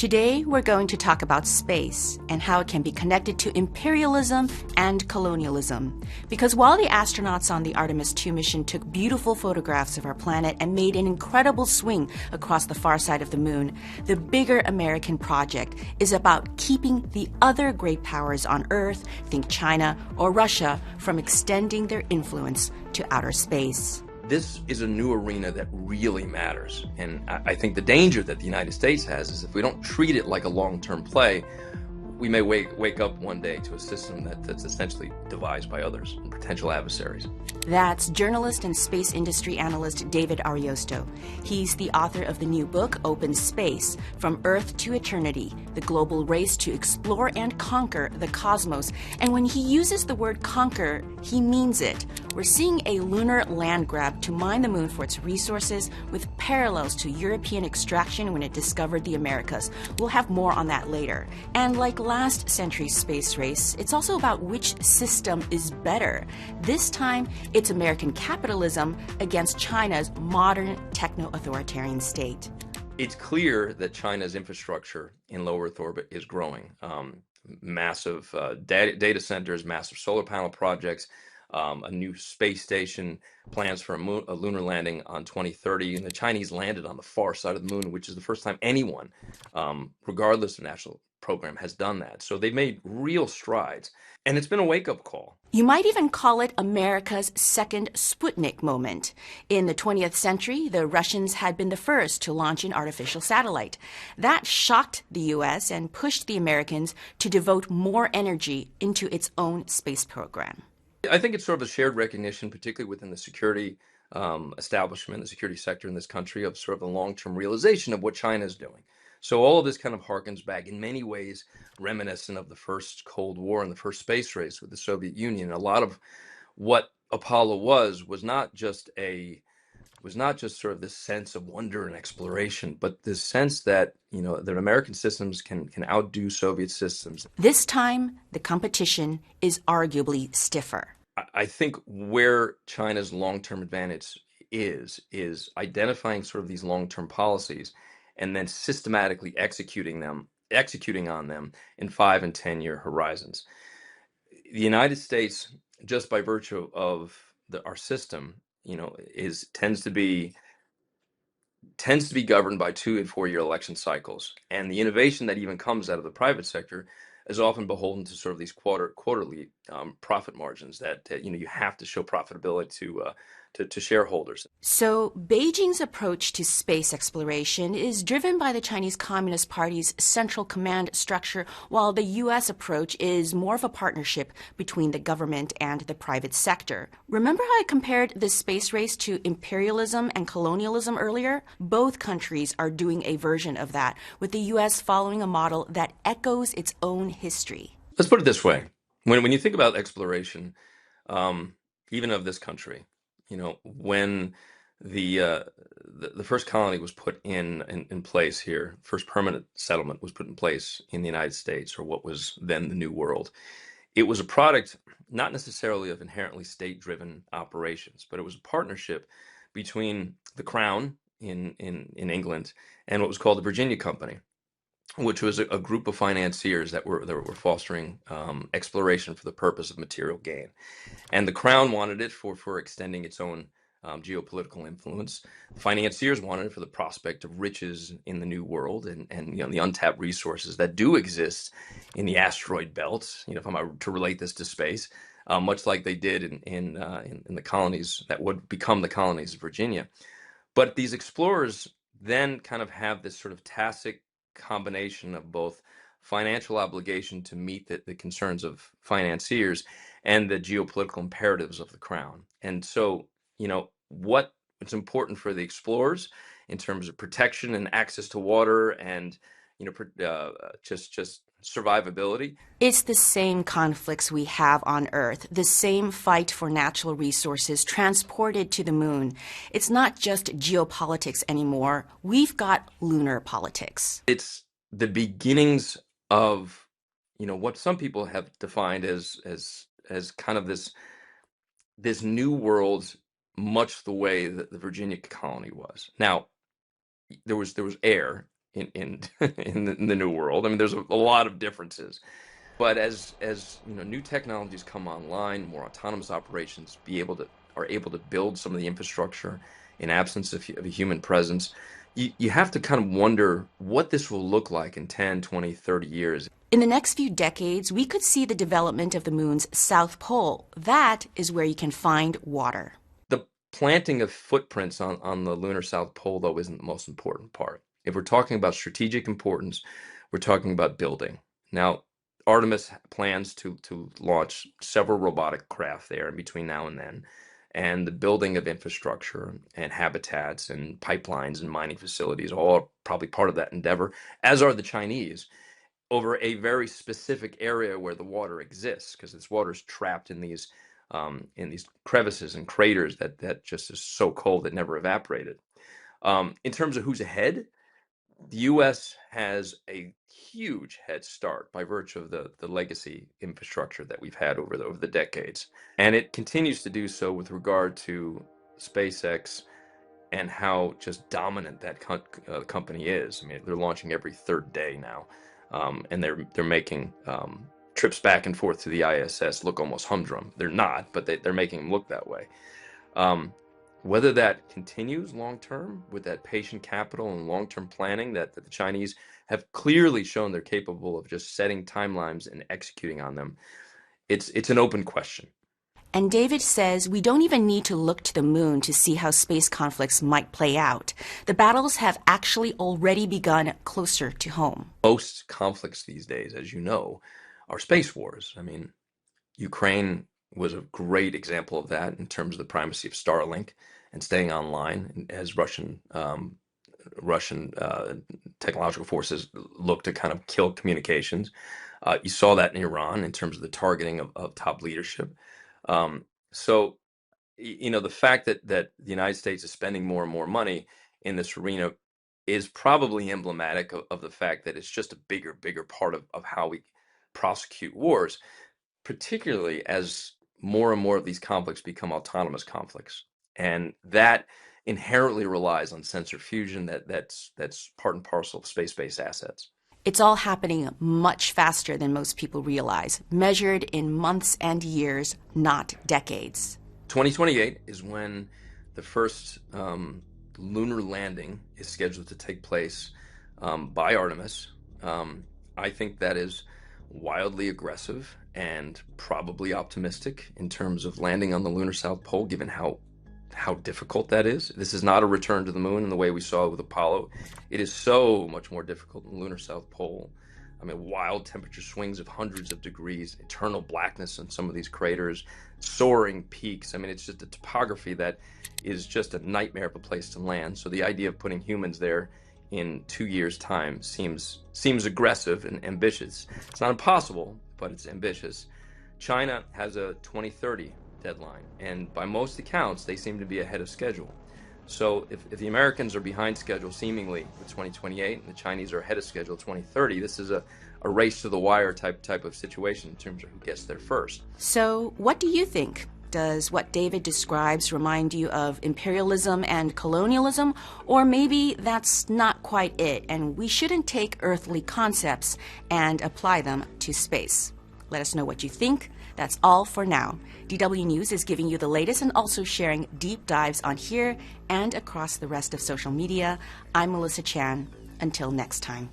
Today, we're going to talk about space and how it can be connected to imperialism and colonialism. Because while the astronauts on the Artemis 2 mission took beautiful photographs of our planet and made an incredible swing across the far side of the moon, the bigger American project is about keeping the other great powers on Earth, think China or Russia, from extending their influence to outer space. This is a new arena that really matters. And I think the danger that the United States has is if we don't treat it like a long-term play, we may wake up one day to a system that's essentially devised by others and potential adversaries. That's journalist and space industry analyst David Ariosto. He's the author of the new book, Open Space, From Earth to Eternity, the global race to explore and conquer the cosmos. And when he uses the word conquer, he means it. We're seeing a lunar land grab to mine the moon for its resources, with parallels to European extraction when it discovered the Americas. We'll have more on that later. And like last century's space race, it's also about which system is better. This time, it's American capitalism against China's modern techno-authoritarian state. It's clear that China's infrastructure in low Earth orbit is growing. Massive data centers, massive solar panel projects, a new space station, plans for a lunar landing on 2030, and the Chinese landed on the far side of the moon, which is the first time anyone, regardless of national program, has done that. So they've made real strides, and it's been a wake-up call. You might even call it America's second Sputnik moment. In the 20th century, the Russians had been the first to launch an artificial satellite. That shocked the U.S. and pushed the Americans to devote more energy into its own space program. I think it's sort of a shared recognition, particularly within the security establishment, the security sector in this country, of sort of a long-term realization of what China is doing. So all of this kind of harkens back, in many ways, reminiscent of the first Cold War and the first space race with the Soviet Union. A lot of what Apollo was not just sort of this sense of wonder and exploration, but this sense that, that American systems can outdo Soviet systems. This time, the competition is arguably stiffer. I think where China's long-term advantage is identifying sort of these long-term policies and then systematically executing on them in 5 and 10-year horizons. The United States, just by virtue of our system, tends to be governed by 2 and 4 year election cycles, and the innovation that even comes out of the private sector is often beholden to sort of these quarterly profit margins that you have to show profitability to shareholders. So Beijing's approach to space exploration is driven by the Chinese Communist Party's central command structure, while the U.S. approach is more of a partnership between the government and the private sector. Remember how I compared the space race to imperialism and colonialism earlier? Both countries are doing a version of that, with the U.S. following a model that echoes its own history. Let's put it this way. When you think about exploration, even of this country, when the first colony was put in place here, first permanent settlement was put in place in the United States, or what was then the New World, it was a product not necessarily of inherently state-driven operations, but it was a partnership between the Crown in England and what was called the Virginia Company, which was a group of financiers that were fostering exploration for the purpose of material gain. And the Crown wanted it for extending its own geopolitical influence. The financiers wanted it for the prospect of riches in the New World and the untapped resources that do exist in the asteroid belt. If I'm to relate this to space, much like they did in the colonies that would become the colonies of Virginia. But these explorers then kind of have this sort of tacit combination of both financial obligation to meet the concerns of financiers and the geopolitical imperatives of the Crown. And so, what's important for the explorers in terms of protection and access to water and, just survivability. It's the same conflicts we have on Earth, the same fight for natural resources transported to the moon. It's not just geopolitics anymore. We've got lunar politics. It's the beginnings of, what some people have defined as kind of this new world, much the way that the Virginia colony was. Now, there was air in in the New World. I mean, there's a lot of differences. But as new technologies come online, more autonomous operations are able to build some of the infrastructure in absence of a human presence, you have to kind of wonder what this will look like in 10, 20, 30 years. In the next few decades, we could see the development of the moon's south pole. That is where you can find water. The planting of footprints on the lunar south pole, though, isn't the most important part. If we're talking about strategic importance, we're talking about building. Now, Artemis plans to launch several robotic craft there in between now and then, and the building of infrastructure and habitats and pipelines and mining facilities, all probably part of that endeavor, as are the Chinese, over a very specific area where the water exists, because this water is trapped in these crevices and craters that just is so cold it never evaporated. In terms of who's ahead, the U.S. has a huge head start by virtue of the legacy infrastructure that we've had over the decades. And it continues to do so with regard to SpaceX and how just dominant that company is. I mean, they're launching every third day now. And they're making trips back and forth to the ISS look almost humdrum. They're not, but they're making them look that way. Whether that continues long term with that patient capital and long-term planning that the Chinese have clearly shown they're capable of just setting timelines and executing on them, it's an open question. And David says we don't even need to look to the moon to see how space conflicts might play out. The battles have actually already begun closer to home. Most conflicts these days, as you know, are space wars. I mean, Ukraine was a great example of that in terms of the primacy of Starlink and staying online as Russian technological forces look to kind of kill communications. You saw that in Iran in terms of the targeting of top leadership. So, the fact that the United States is spending more and more money in this arena is probably emblematic of the fact that it's just a bigger part of how we prosecute wars, particularly as more and more of these conflicts become autonomous conflicts. And that inherently relies on sensor fusion that's part and parcel of space-based assets. It's all happening much faster than most people realize, measured in months and years, not decades. 2028 is when the first lunar landing is scheduled to take place by Artemis. I think that is wildly aggressive and probably optimistic in terms of landing on the lunar south pole, given how difficult that is. This is not a return to the moon in the way we saw with Apollo. It is so much more difficult than the lunar south pole. I mean, wild temperature swings of hundreds of degrees, eternal blackness in some of these craters, soaring peaks. I mean, it's just a topography that is just a nightmare of a place to land. So the idea of putting humans there in 2 years' time seems aggressive and ambitious. It's not impossible, but it's ambitious. China has a 2030 deadline, and by most accounts, they seem to be ahead of schedule. So if the Americans are behind schedule seemingly with 2028 and the Chinese are ahead of schedule 2030, this is a race to the wire type of situation in terms of who gets there first. So what do you think? Does what David describes remind you of imperialism and colonialism? Or maybe that's not quite it, and we shouldn't take earthly concepts and apply them to space? Let us know what you think. That's all for now. DW News is giving you the latest and also sharing deep dives on here and across the rest of social media. I'm Melissa Chan. Until next time.